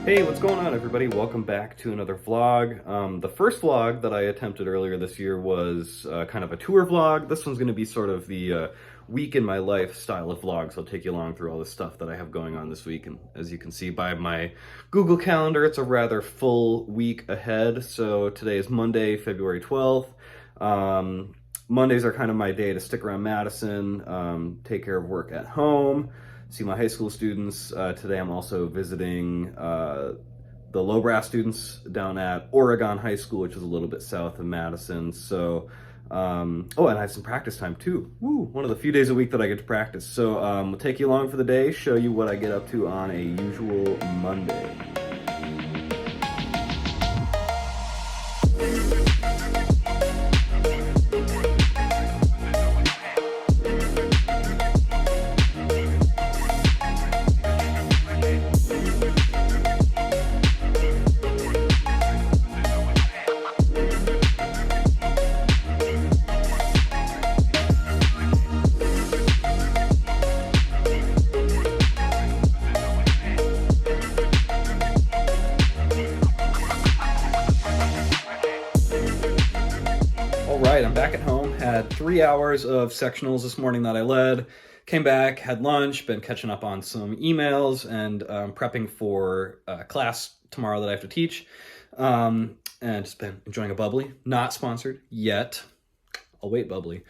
Hey, what's going on, everybody? Welcome back to another vlog. The first vlog that I attempted earlier this year was kind of a tour vlog. This one's going to be sort of the week in my life style of vlog, so I'll take you along through all the stuff that I have going on this week. And as you can see by my Google Calendar, it's a rather full week ahead. So today is Monday, February 12th. Mondays are kind of my day to stick around Madison, take care of work at home, see my high school students. Today I'm also visiting the low brass students down at Oregon High School, which is a little bit south of Madison. So, and I have some practice time too. Woo, one of the few days a week that I get to practice. So we'll take you along for the day, show you what I get up to on a usual Monday. Alright, I'm back at home. Had 3 hours of sectionals this morning that I led. Came back, had lunch, been catching up on some emails, and prepping for class tomorrow that I have to teach. And just been enjoying a bubbly. Not sponsored yet. I'll wait, bubbly.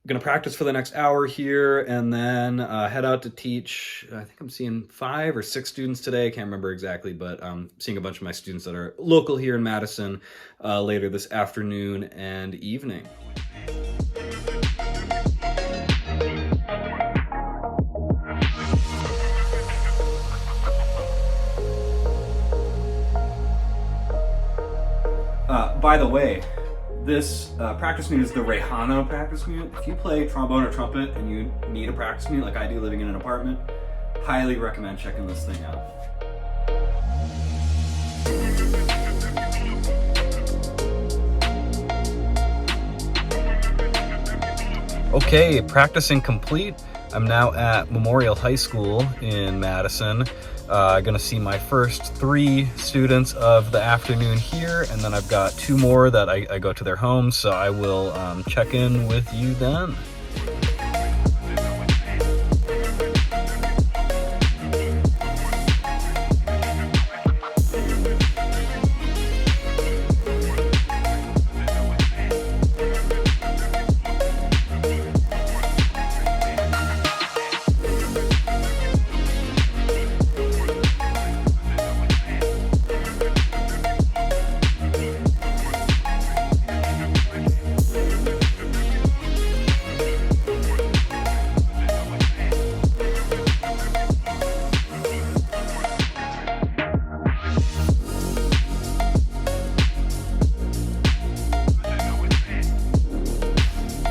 Gonna practice for the next hour here, and then head out to teach. I think I'm seeing 5 or 6 students today. I can't remember exactly, but I'm seeing a bunch of my students that are local here in Madison later this afternoon and evening. By the way, this practice mute is the Rehano practice mute. If you play trombone or trumpet and you need a practice mute like I do living in an apartment, highly recommend checking this thing out. Okay, practicing complete. I'm now at Memorial High School in Madison. Gonna see my first 3 students of the afternoon here, and then I've got 2 more that I go to their homes, so I will check in with you then.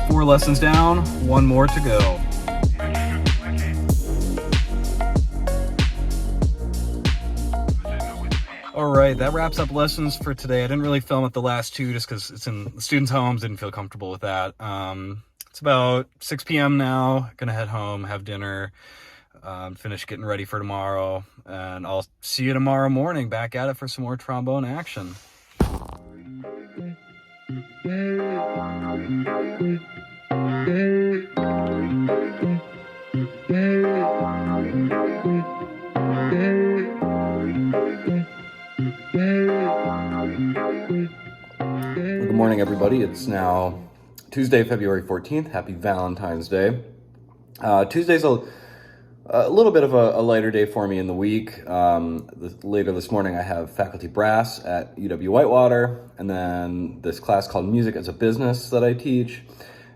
Four lessons down, 1 more to go. All right, that wraps up lessons for today. I didn't really film at the last 2 just because it's in the students' homes. Didn't feel comfortable with that. It's about 6 p.m. now. Gonna head home, have dinner, finish getting ready for tomorrow, and I'll see you tomorrow morning back at it for some more trombone action. Good morning, everybody. It's now Tuesday, February 14th. Happy Valentine's Day. Tuesday's a little bit of a lighter day for me in the week. Later this morning, I have faculty brass at UW-Whitewater, and then this class called Music as a Business that I teach.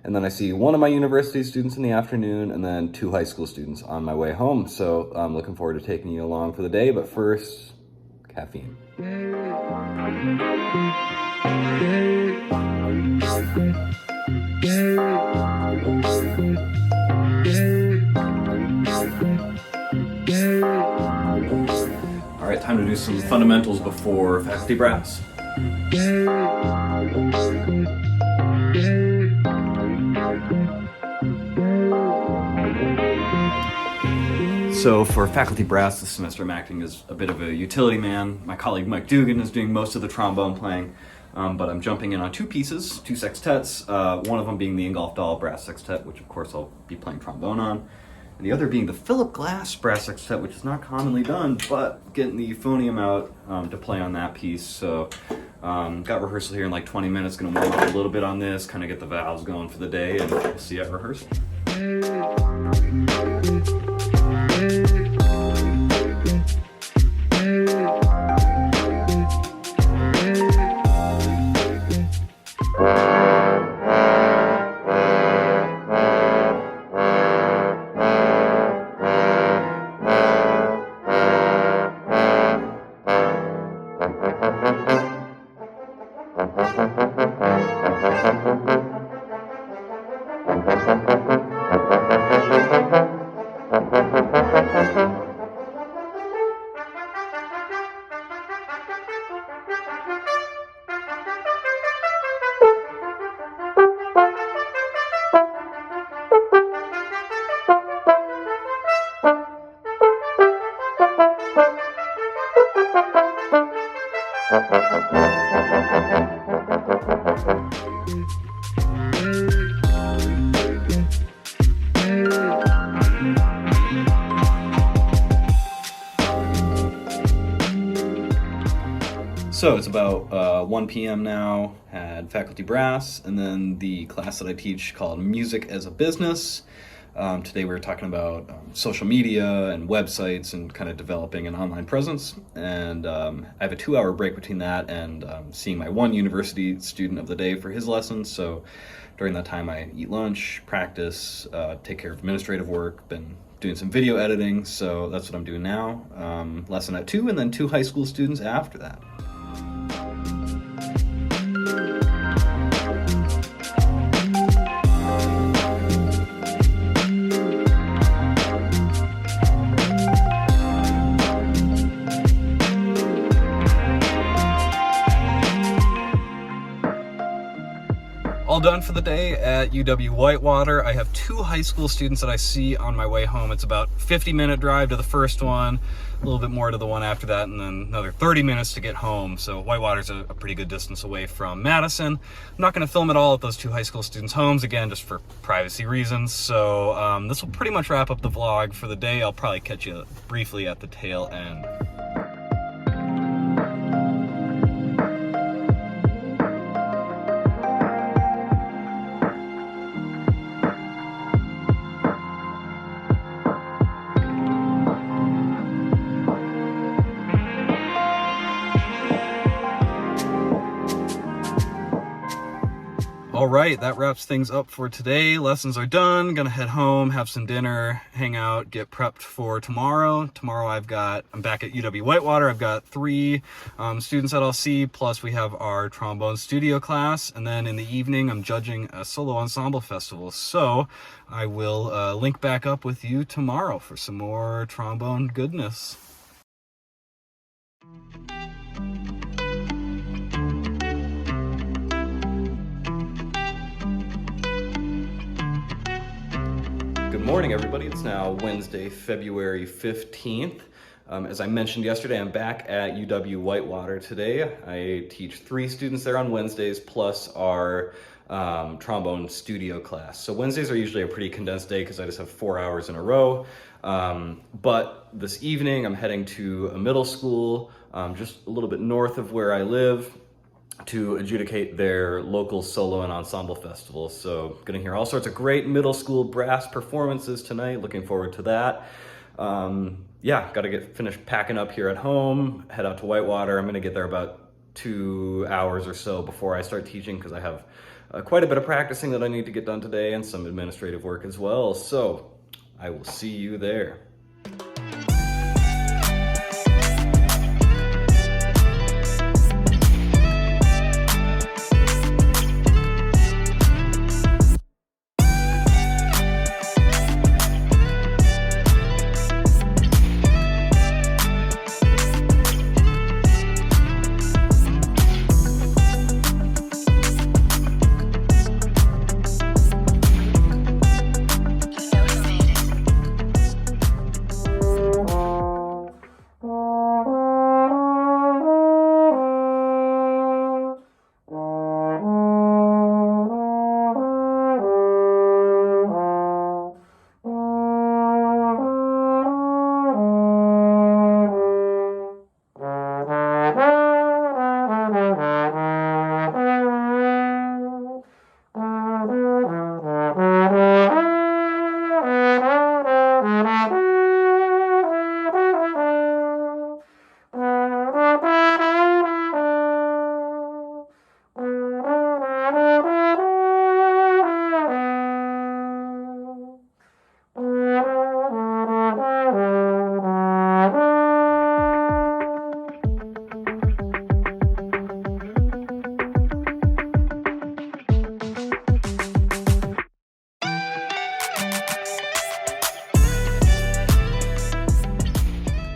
And then I see 1 of my university students in the afternoon, and then 2 high school students on my way home. So I'm looking forward to taking you along for the day, but first, caffeine. All right, time to do some fundamentals before faculty brass. So for faculty brass this semester, I'm acting as a bit of a utility man. My colleague Mike Dugan is doing most of the trombone playing, but I'm jumping in on two pieces, two sextets, one of them being the Ingolf Dahl brass sextet, which of course I'll be playing trombone on, and the other being the Philip Glass brass sextet, which is not commonly done, but getting the euphonium out to play on that piece. So got rehearsal here in like 20 minutes, gonna warm up a little bit on this, kind of get the valves going for the day, and we'll see you at rehearsal. So it's about 1 p.m. now, had faculty brass, and then the class that I teach called Music as a Business. Today we were talking about social media and websites and kind of developing an online presence. And I have a 2-hour break between that and seeing my one university student of the day for his lessons. So during that time I eat lunch, practice, take care of administrative work, been doing some video editing, so that's what I'm doing now. Lesson at 2 and then 2 high school students after that. All done for the day at UW-Whitewater. I have 2 high school students that I see on my way home. It's about a 50-minute drive to the first one, a little bit more to the one after that, and then another 30 minutes to get home. So Whitewater's a pretty good distance away from Madison. I'm not going to film it all at those 2 high school students' homes, again, just for privacy reasons. So this will pretty much wrap up the vlog for the day. I'll probably catch you briefly at the tail end. All right, that wraps things up for today. Lessons are done. Gonna head home, have some dinner, hang out, get prepped for tomorrow. Tomorrow I'm back at UW-Whitewater. I've got 3 students that I'll see, plus we have our trombone studio class. And then in the evening, I'm judging a solo ensemble festival. So I will link back up with you tomorrow for some more trombone goodness. Good morning, everybody. It's now Wednesday, February 15th. As I mentioned yesterday, I'm back at UW-Whitewater today. I teach 3 students there on Wednesdays, plus our trombone studio class. So Wednesdays are usually a pretty condensed day because I just have 4 hours in a row. But this evening, I'm heading to a middle school just a little bit north of where I live to adjudicate their local solo and ensemble festival. So gonna hear all sorts of great middle school brass performances tonight. Looking forward to that. Yeah, gotta get finished packing up here at home, head out to Whitewater. I'm gonna get there about 2 hours or so before I start teaching because I have quite a bit of practicing that I need to get done today and some administrative work as well. So I will see you there.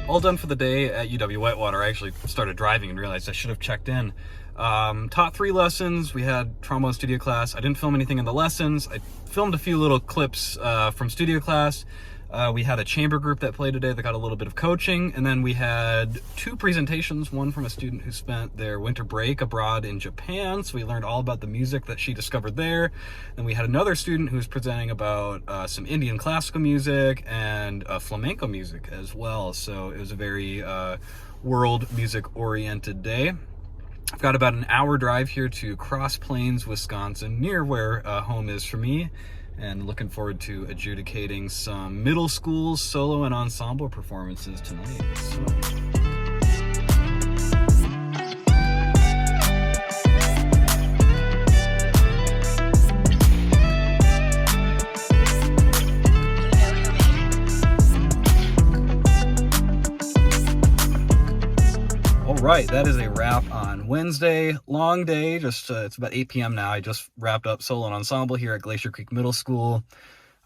All done for the day at UW-Whitewater. I actually started driving and realized I should have checked in. Taught 3 lessons. We had trombone studio class. I didn't film anything in the lessons. I filmed a few little clips from studio class. We had a chamber group that played today that got a little bit of coaching. And then we had 2 presentations, one from a student who spent their winter break abroad in Japan. So we learned all about the music that she discovered there. Then we had another student who was presenting about some Indian classical music and flamenco music as well. So it was a very world music oriented day. I've got about an hour drive here to Cross Plains, Wisconsin, near where home is for me. And looking forward to adjudicating some middle school solo and ensemble performances tonight. All right, that is a wrap on Wednesday. Long day, just it's about 8 p.m. now. I just wrapped up solo and ensemble here at Glacier Creek Middle School.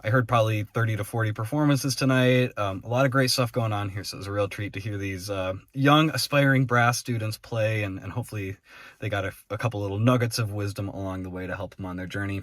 I heard probably 30 to 40 performances tonight. A lot of great stuff going on here, so it was a real treat to hear these young, aspiring brass students play, and hopefully they got a couple little nuggets of wisdom along the way to help them on their journey.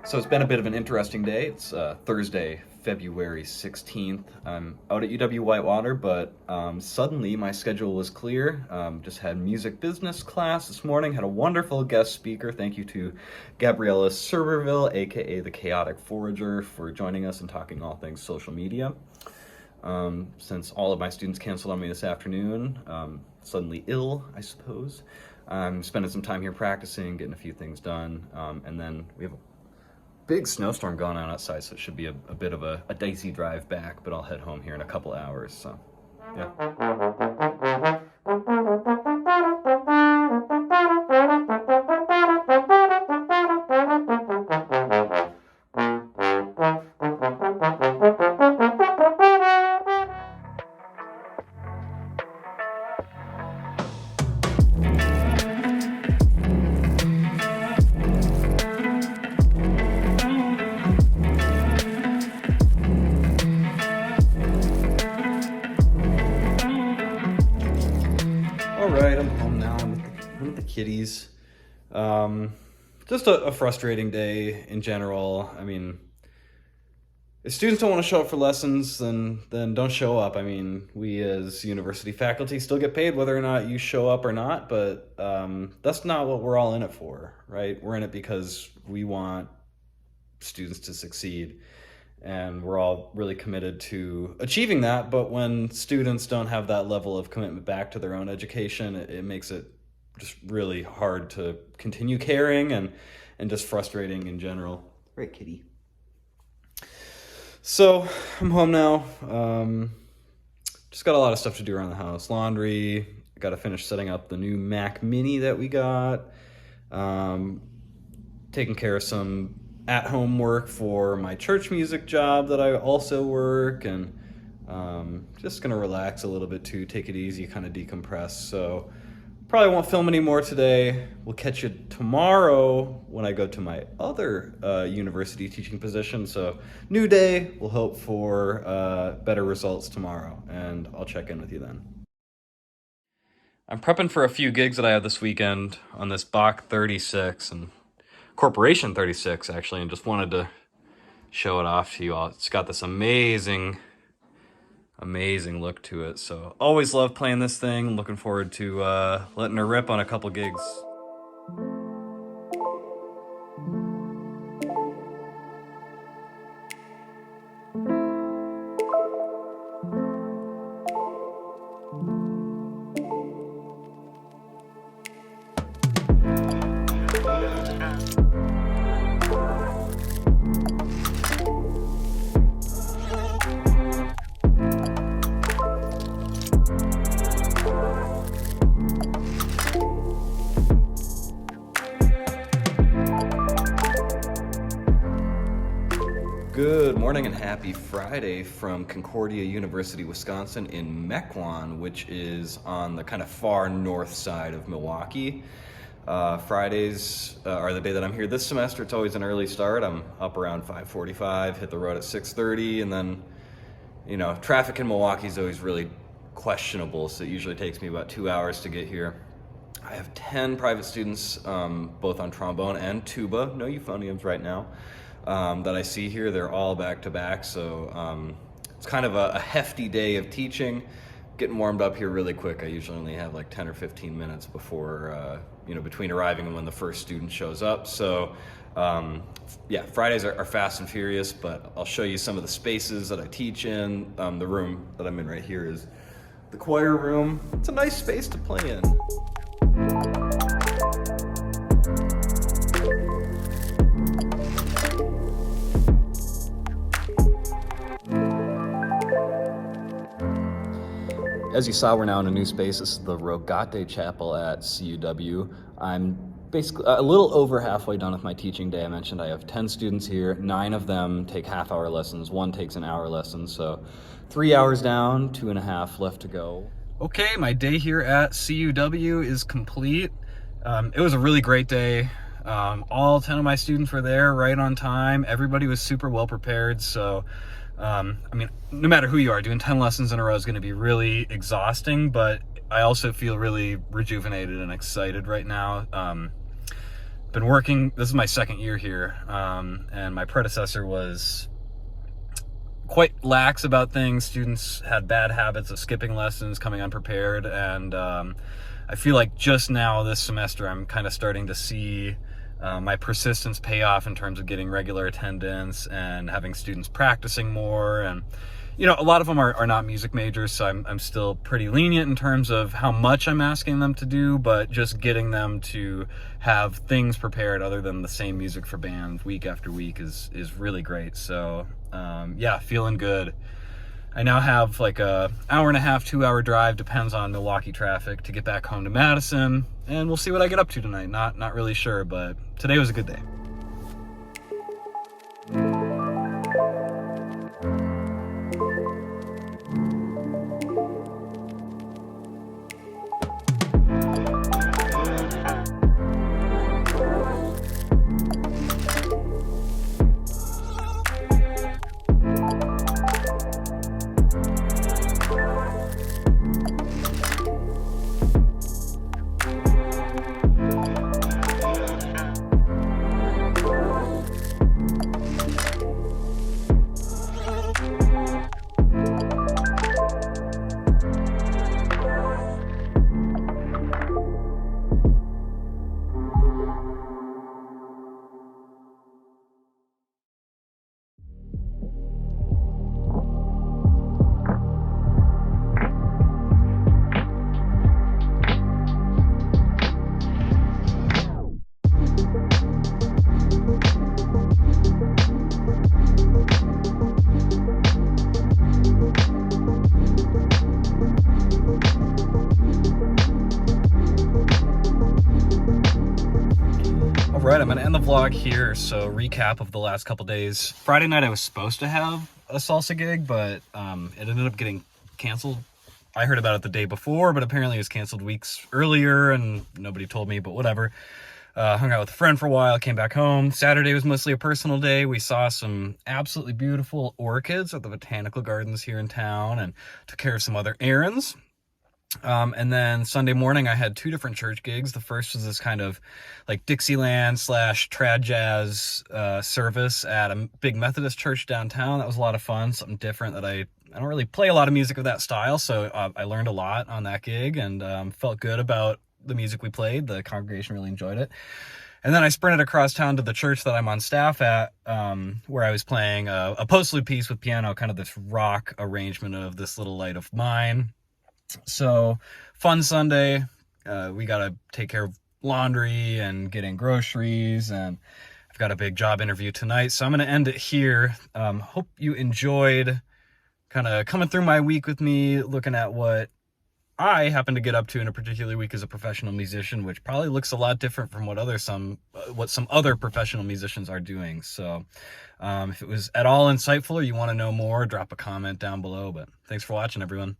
So it's been a bit of an interesting day. It's Thursday, February 16th. I'm out at UW-Whitewater, but suddenly my schedule was clear. Just had music business class this morning, had a wonderful guest speaker. Thank you to Gabriella Serberville, aka the Chaotic Forager, for joining us and talking all things social media. Since all of my students canceled on me this afternoon, suddenly ill, I suppose. I'm spending some time here practicing, getting a few things done, and then we have a big snowstorm going on outside, so it should be a bit of a dicey drive back, but I'll head home here in a couple hours, so yeah. All right, I'm home now. I'm with the kitties. Just a frustrating day in general. I mean, if students don't want to show up for lessons, then don't show up. I mean, we as university faculty still get paid whether or not you show up or not, but that's not what we're all in it for, right? We're in it because we want students to succeed, and we're all really committed to achieving that. But when students don't have that level of commitment back to their own education, it makes it just really hard to continue caring and just frustrating in general. Right, kitty. So I'm home now. Just got a lot of stuff to do around the house. Laundry. Got to finish setting up the new Mac Mini that we got. taking care of some at-home work for my church music job that I also work, and just gonna relax a little bit too, take it easy, kind of decompress. So probably won't film anymore today. We'll catch you tomorrow when I go to my other university teaching position. So new day, we'll hope for better results tomorrow, and I'll check in with you then. I'm prepping for a few gigs that I have this weekend on this Bach 36 and Corporation 36 actually, and just wanted to show it off to you all. It's got this amazing look to it. So always love playing this thing. Looking forward to letting her rip on a couple gigs. Good morning and happy Friday from Concordia University, Wisconsin in Mequon, which is on the kind of far north side of Milwaukee. Fridays are the day that I'm here this semester. It's always an early start. I'm up around 5:45, hit the road at 6:30, and then, you know, traffic in Milwaukee is always really questionable, so it usually takes me about 2 hours to get here. I have 10 private students, both on trombone and tuba, no euphoniums right now, that I see here. They're all back to back, so it's kind of a hefty day of teaching. Getting warmed up here really quick. I usually only have like 10 or 15 minutes before, between arriving and when the first student shows up. So yeah, Fridays are fast and furious, but I'll show you some of the spaces that I teach in. The room that I'm in right here is the choir room. It's a nice space to play in. As you saw, we're now in a new space. This is the Rogate Chapel at CUW. I'm basically a little over halfway done with my teaching day. I mentioned I have 10 students here. 9 of them take half-hour lessons. 1 takes an hour lesson. So 3 hours down, 2.5 left to go. Okay, my day here at CUW is complete. It was a really great day. All 10 of my students were there right on time. Everybody was super well prepared. So no matter who you are, doing 10 lessons in a row is going to be really exhausting, but I also feel really rejuvenated and excited right now. Been working, this is my second year here, and my predecessor was quite lax about things. Students had bad habits of skipping lessons, coming unprepared, and I feel like just now this semester I'm kind of starting to see my persistence pay off in terms of getting regular attendance and having students practicing more. And a lot of them are not music majors, so I'm still pretty lenient in terms of how much I'm asking them to do, but just getting them to have things prepared other than the same music for band week after week is really great. So yeah, feeling good. I now have like a 1.5-hour, 2-hour drive, depends on Milwaukee traffic, to get back home to Madison, and we'll see what I get up to tonight. Not really sure, but today was a good day. vlog here. So recap of the last couple days. Friday night I was supposed to have a salsa gig, but it ended up getting canceled. I heard about it the day before, but apparently it was canceled weeks earlier and nobody told me, but whatever. Hung out with a friend for a while, came back home. Saturday was mostly a personal day. We saw some absolutely beautiful orchids at the botanical gardens here in town and took care of some other errands. And then Sunday morning I had two different church gigs. The first was this kind of like Dixieland / trad jazz service at a big Methodist church downtown. That was a lot of fun, something different that I don't really play a lot of music of that style, so I learned a lot on that gig and felt good about the music we played. The congregation really enjoyed it. And then I sprinted across town to the church that I'm on staff at, where I was playing a postlude piece with piano, kind of this rock arrangement of This Little Light of Mine. So fun Sunday. We got to take care of laundry and get in groceries, and I've got a big job interview tonight, so I'm going to end it here. Hope you enjoyed kind of coming through my week with me, looking at what I happen to get up to in a particular week as a professional musician, which probably looks a lot different from what some other professional musicians are doing. So if it was at all insightful or you want to know more, drop a comment down below. But thanks for watching, everyone.